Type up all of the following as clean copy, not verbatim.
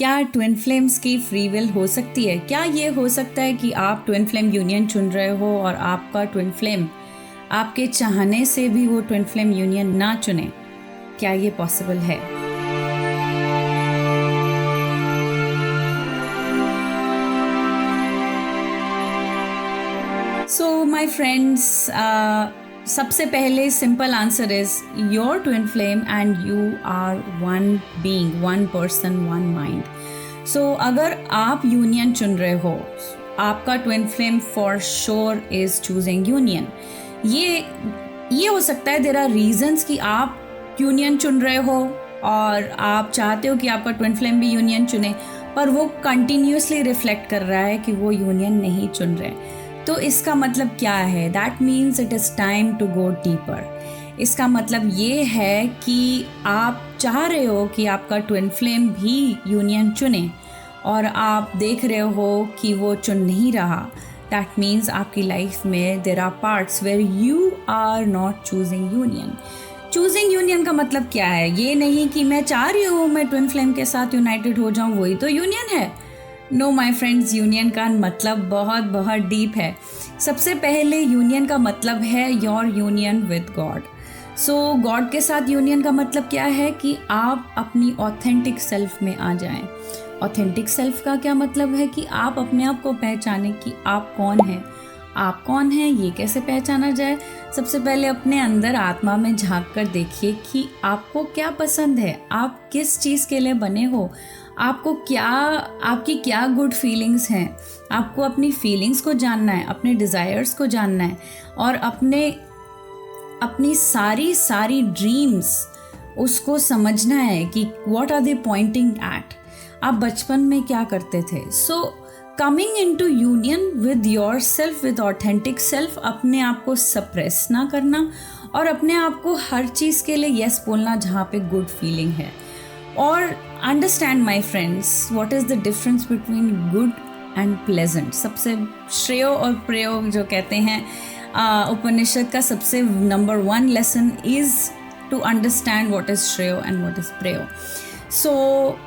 क्या twin flames की free will हो सकती है? क्या ये हो सकता है कि आप ट्विन फ्लेम यूनियन चुन रहे हो और आपका ट्विन फ्लेम आपके चाहने से भी वो ट्विन फ्लेम यूनियन ना चुने? क्या ये पॉसिबल है? सो माय फ्रेंड्स, सबसे पहले simple answer is your twin flame and you are one being, one person, one mind. So अगर आप यूनियन चुन रहे हो, आपका twin flame for sure is choosing union. ये हो सकता है देयर आर रीजंस कि आप यूनियन चुन रहे हो और आप चाहते हो कि आपका ट्विन फ्लेम भी यूनियन चुने, पर वो कंटिन्यूसली रिफ्लेक्ट कर रहा है कि वो यूनियन नहीं चुन रहे. तो इसका मतलब क्या है? That means it is time to go deeper. इसका मतलब ये है कि आप चाह रहे हो कि आपका ट्विन फ्लेम भी यूनियन चुने और आप देख रहे हो कि वो चुन नहीं रहा. दैट मीन्स आपकी लाइफ में there are parts where you are not choosing union. Choosing union का मतलब क्या है? ये नहीं कि मैं चाह रही हूँ मैं ट्विन फ्लेम के साथ यूनाइटेड हो जाऊँ, वही तो यूनियन है. नो माय फ्रेंड्स, यूनियन का मतलब बहुत बहुत डीप है. सबसे पहले यूनियन का मतलब है your union with God. So God के साथ यूनियन का मतलब क्या है कि आप अपनी ऑथेंटिक सेल्फ में आ जाएं. ऑथेंटिक सेल्फ का क्या मतलब है कि आप अपने आप को पहचानें कि आप कौन हैं. आप कौन हैं ये कैसे पहचाना जाए? सबसे पहले अपने अंदर आत्मा में झांक कर देखिए कि आपको क्या पसंद है, आप किस चीज़ के लिए बने हो, आपको आपकी क्या गुड फीलिंग्स हैं. आपको अपनी फीलिंग्स को जानना है, अपने डिज़ायर्स को जानना है और अपनी सारी ड्रीम्स उसको समझना है कि what are they pointing at. आप बचपन में क्या करते थे? So coming into union with yourself, with authentic self, अपने आप को सप्रेस ना करना और अपने आप को हर चीज़ के लिए यस बोलना जहाँ पे गुड फीलिंग है. और understand my friends, what is the difference between good and pleasant. सबसे श्रेय और प्रयोग जो कहते हैं उपनिषद का सबसे number 1 lesson is to understand what is श्रेय एंड व्हाट इज़ प्रयोग. सो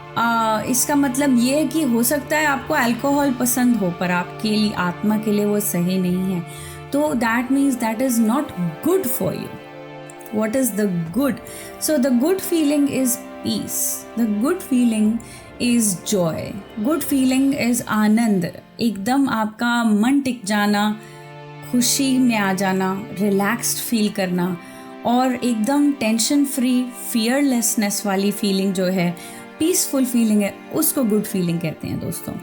इसका मतलब ये है कि हो सकता है आपको अल्कोहल पसंद हो पर आपके लिए, आत्मा के लिए वो सही नहीं है. तो that means that is not good for you. What is the good? So the good feeling is peace. The good feeling is joy. Good feeling is आनंद. एकदम आपका मन टिक जाना, खुशी में आ जाना, रिलैक्स्ड फील करना और एकदम टेंशन फ्री, फियरलेसनेस वाली फीलिंग जो है, पीसफुल फीलिंग है, उसको गुड फीलिंग कहते हैं दोस्तों.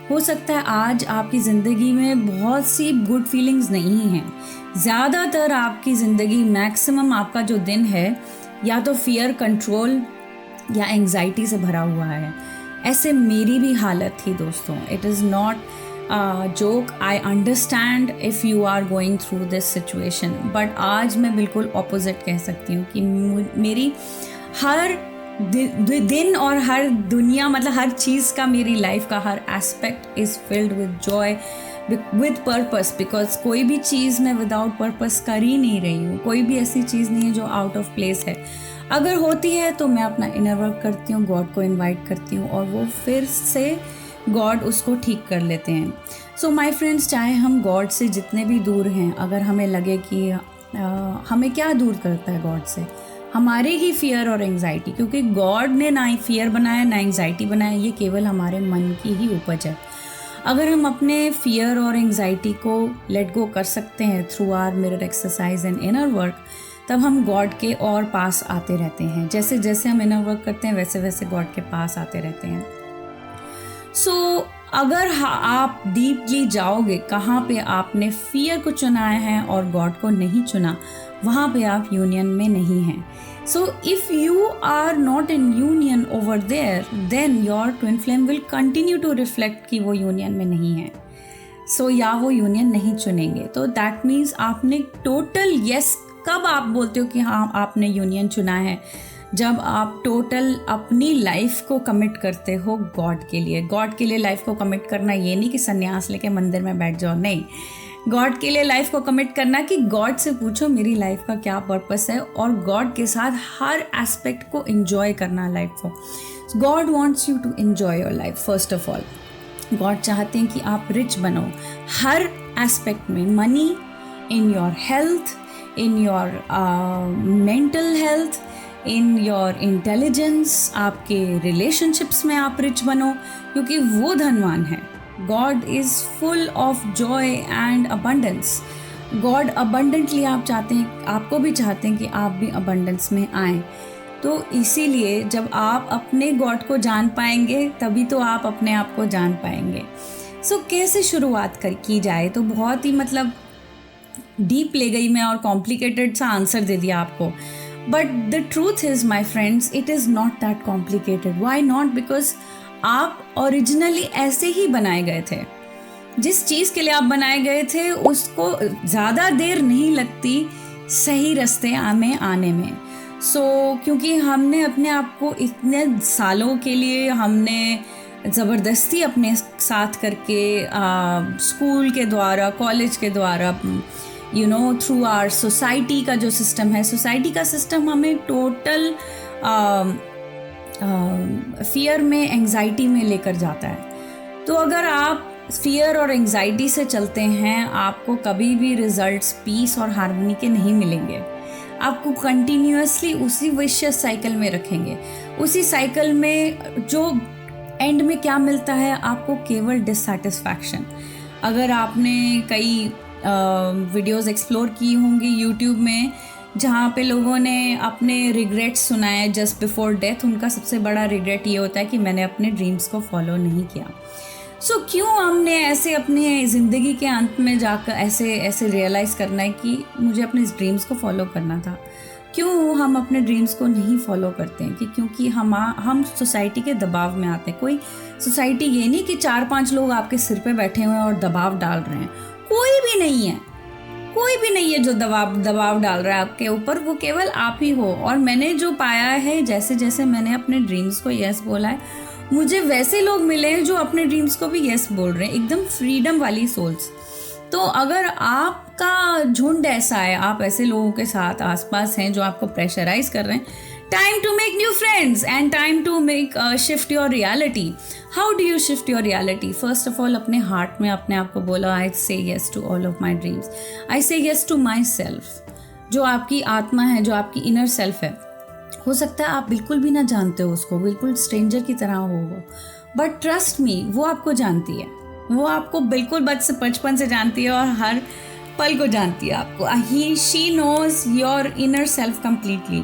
हो सकता है आज आपकी ज़िंदगी में बहुत सी गुड फीलिंग्स नहीं हैं. ज़्यादातर आपकी ज़िंदगी, मैक्सिमम आपका जो दिन है, या तो फियर, कंट्रोल या एंग्जाइटी से भरा हुआ है. ऐसे मेरी भी हालत थी दोस्तों. It is not joke. I understand if you are going through this situation, but आज मैं बिल्कुल ऑपोजिट कह सकती हूँ कि मेरी हर दिन और हर दुनिया, मतलब हर चीज़ का, मेरी लाइफ का हर aspect is filled with joy, with purpose. Because कोई भी चीज़ मैं विदाउट पर्पस कर ही नहीं रही हूँ. कोई भी ऐसी चीज़ नहीं है जो आउट ऑफ प्लेस है. अगर होती है तो मैं अपना इनर वर्क करती हूँ, गॉड को इनवाइट करती हूँ और वो फिर से गॉड उसको ठीक कर लेते हैं. सो माय फ्रेंड्स, चाहे हम गॉड से जितने भी दूर हैं, अगर हमें लगे कि हमें क्या दूर करता है गॉड से, हमारे ही फियर और एंग्जाइटी, क्योंकि गॉड ने ना ही फियर बनाया ना एंग्जाइटी बनाया, ये केवल हमारे मन की ही उपज है. अगर हम अपने फियर और एंग्जाइटी को लेट गो कर सकते हैं through our mirror exercise and inner work, तब हम गॉड के और पास आते रहते हैं. जैसे जैसे हम इनर वर्क करते हैं वैसे वैसे गॉड के पास आते रहते हैं. सो अगर आप डीपली जाओगे कहाँ पे आपने फियर को चुना है और गॉड को नहीं चुना, वहाँ पे आप यूनियन में नहीं हैं. So if you are not in union over there, then your twin flame will continue to reflect कि वो यूनियन में नहीं है. So या वो यूनियन नहीं चुनेंगे. तो that means आपने टोटल yes. कब आप बोलते हो कि हाँ आपने यूनियन चुना है? जब आप टोटल अपनी लाइफ को कमिट करते हो गॉड के लिए. गॉड के लिए लाइफ को कमिट करना ये नहीं कि सन्यास लेके मंदिर में बैठ जाओ, नहीं. गॉड के लिए लाइफ को कमिट करना कि गॉड से पूछो मेरी लाइफ का क्या पर्पस है, और गॉड के साथ हर एस्पेक्ट को एंजॉय करना लाइफ को. God wants you to enjoy your life first of all. God चाहते हैं कि आप रिच बनो हर एस्पेक्ट में, money, in your health, in your mental health, in your intelligence, आपके रिलेशनशिप्स में आप रिच बनो, क्योंकि वो धनवान है. God is full of joy and abundance. God abundantly आप चाहते हैं, आपको भी चाहते हैं कि आप भी अबंडेंस में आएँ. तो इसीलिए जब आप अपने गॉड को जान पाएंगे तभी तो आप अपने आप को जान पाएंगे. सो कैसे शुरुआत की जाए, तो बहुत ही मतलब डीप ले गई मैं और कॉम्प्लिकेटेड सा आंसर दे दिया आपको. But the truth is my friends, it is not that complicated. Why not? Because आप ओरिजिनली ऐसे ही बनाए गए थे. जिस चीज़ के लिए आप बनाए गए थे उसको ज़्यादा देर नहीं लगती सही रास्ते में आने में. क्योंकि हमने अपने आप को इतने सालों के लिए हमने ज़बरदस्ती अपने साथ करके स्कूल के द्वारा, कॉलेज के द्वारा, थ्रू आवर सोसाइटी का जो सिस्टम है, सोसाइटी का सिस्टम हमें टोटल फियर में, एंग्जाइटी में लेकर जाता है. तो अगर आप फियर और एंग्जाइटी से चलते हैं, आपको कभी भी रिजल्ट्स पीस और हार्मनी के नहीं मिलेंगे. आपको कंटिन्यूअसली उसी विशियस साइकिल में रखेंगे. उसी साइकिल में जो एंड में क्या मिलता है आपको? केवल डिससैटिस्फैक्शन. अगर आपने कई वीडियोस एक्सप्लोर की होंगी यूट्यूब में जहाँ पे लोगों ने अपने रिग्रेट्स सुनाए जस्ट बिफोर डेथ, उनका सबसे बड़ा रिग्रेट ये होता है कि मैंने अपने ड्रीम्स को फॉलो नहीं किया. क्यों हमने ऐसे अपने ज़िंदगी के अंत में जाकर ऐसे रियलाइज़ करना है कि मुझे अपने ड्रीम्स को फॉलो करना था? क्यों हम अपने ड्रीम्स को नहीं फॉलो करते हैं? क्योंकि हम सोसाइटी के दबाव में आते हैं. कोई सोसाइटी ये नहीं कि 4-5 लोग आपके सिर पे बैठे हुए हैं और दबाव डाल रहे हैं. कोई भी नहीं है जो दबाव डाल रहा है आपके ऊपर. वो केवल आप ही हो. और मैंने जो पाया है, जैसे जैसे मैंने अपने ड्रीम्स को यस बोला है, मुझे वैसे लोग मिले हैं जो अपने ड्रीम्स को भी यस बोल रहे हैं, एकदम फ्रीडम वाली सोल्स. तो अगर आपका झुंड ऐसा है, आप ऐसे लोगों के साथ आसपास हैं जो आपको प्रेशराइज कर रहे हैं, time to make new friends and time to make shift your reality. How do you shift your reality? First of all अपने हार्ट में अपने आप को बोला, I say yes to all of my dreams. I say yes to my self. जो आपकी आत्मा है, जो आपकी इनर सेल्फ है, हो सकता है आप बिल्कुल भी ना जानते हो उसको, बिल्कुल स्ट्रेंजर की तरह हो वो, बट ट्रस्ट मी, वो आपको जानती है. वो आपको बिल्कुल बचपन से जानती है और हर पल को जानती है आपको. She knows your inner self completely.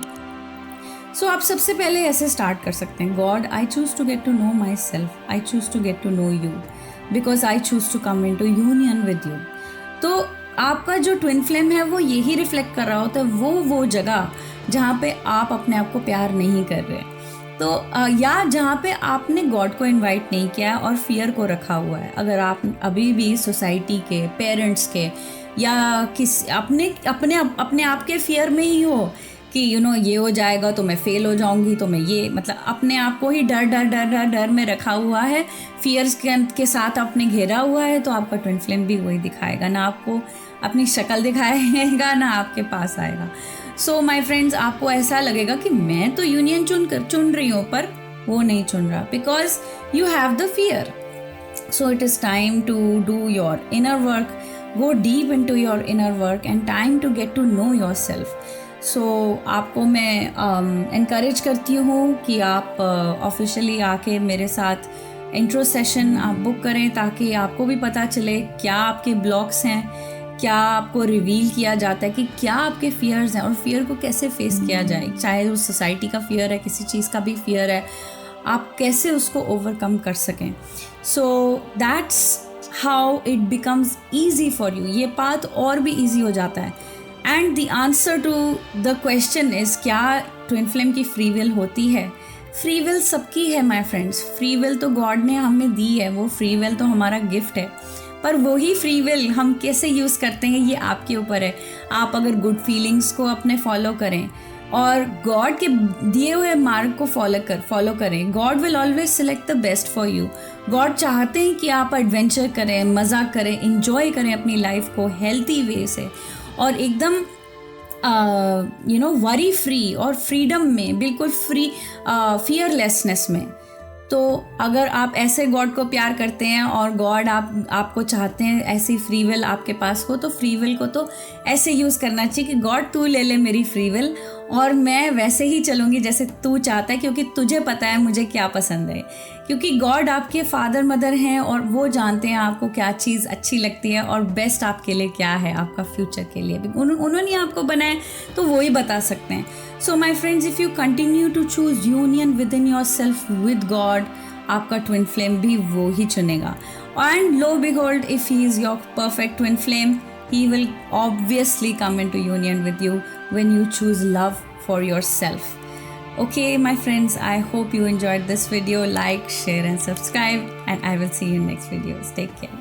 आप सबसे पहले ऐसे स्टार्ट कर सकते हैं. God, I choose to get to know myself. I choose to get to know you because I choose to come into union with you. तो आपका जो ट्विन फ्लेम है वो यही रिफ्लेक्ट कर रहा होता है, वो जगह जहाँ पे आप अपने आप को प्यार नहीं कर रहे, तो या जहाँ पे आपने गॉड को इनवाइट नहीं किया और फियर को रखा हुआ है. अगर आप अभी भी सोसाइटी के, पेरेंट्स के या अपने आप के फियर में ही हो कि ये हो जाएगा तो मैं फेल हो जाऊंगी, तो मैं ये, मतलब अपने आप को ही डर में रखा हुआ है, फियर्स के साथ आपने घेरा हुआ है, तो आपका ट्विन फ्लेम भी वही दिखाएगा. ना आपको अपनी शक्ल दिखाएगा, ना आपके पास आएगा. माय फ्रेंड्स, आपको ऐसा लगेगा कि मैं तो यूनियन चुन रही हूँ, पर वो नहीं चुन रहा, because you have the fear. It is time to do your inner work. Go deep into your inner work and time to get to know yourself. आपको मैं इनकरेज करती हूँ कि आप ऑफिशियली आके मेरे साथ इंट्रो सेशन आप बुक करें, ताकि आपको भी पता चले क्या आपके ब्लॉक्स हैं, क्या आपको रिवील किया जाता है कि क्या आपके फियर्स हैं और फियर को कैसे फेस किया जाए. चाहे वो सोसाइटी का फियर है, किसी चीज़ का भी फियर है, आप कैसे उसको ओवरकम कर सकें. That's how it becomes easy for you. ये पाथ और भी ईजी हो जाता है. And the answer to the question is, क्या ट्विन फ्लेम की फ्री विल होती है? फ्री विल सबकी है माय फ्रेंड्स. फ्री विल तो गॉड ने हमें दी है, वो फ्री विल तो हमारा गिफ्ट है, पर वही फ्री विल हम कैसे यूज़ करते हैं ये आपके ऊपर है. आप अगर गुड फीलिंग्स को अपने फॉलो करें, और गॉड के दिए हुए मार्ग को फॉलो करें। God will always select the best for you. God चाहते हैं कि आप एडवेंचर करें, मज़ा करें, इंजॉय करें अपनी लाइफ को हेल्थी वे से, और एकदम वरी फ्री और फ्रीडम में, बिल्कुल फ्री, फियरलेसनेस में। तो अगर आप ऐसे गॉड को प्यार करते हैं और गॉड आपको चाहते हैं ऐसी फ्री विल आपके पास हो, तो फ्री विल को तो ऐसे यूज़ करना चाहिए कि गॉड तू ले ले मेरी फ्री विल, और मैं वैसे ही चलूँगी जैसे तू चाहता है, क्योंकि तुझे पता है मुझे क्या पसंद है। क्योंकि गॉड आपके फादर मदर हैं और वो जानते हैं आपको क्या चीज़ अच्छी लगती है और बेस्ट आपके लिए क्या है, आपका फ्यूचर के लिए भी उन्होंने आपको बनाया, तो वो ही बता सकते हैं। So my friends, if you continue to choose union within yourself with God, आपका ट्विन फ्लेम भी वो ही चुनेगा। And lo behold, if he is your perfect twin flame, he will obviously come into union with you when you choose love for yourself. Okay, my friends, I hope you enjoyed this video. Like, share and subscribe, and I will see you in next videos. Take care.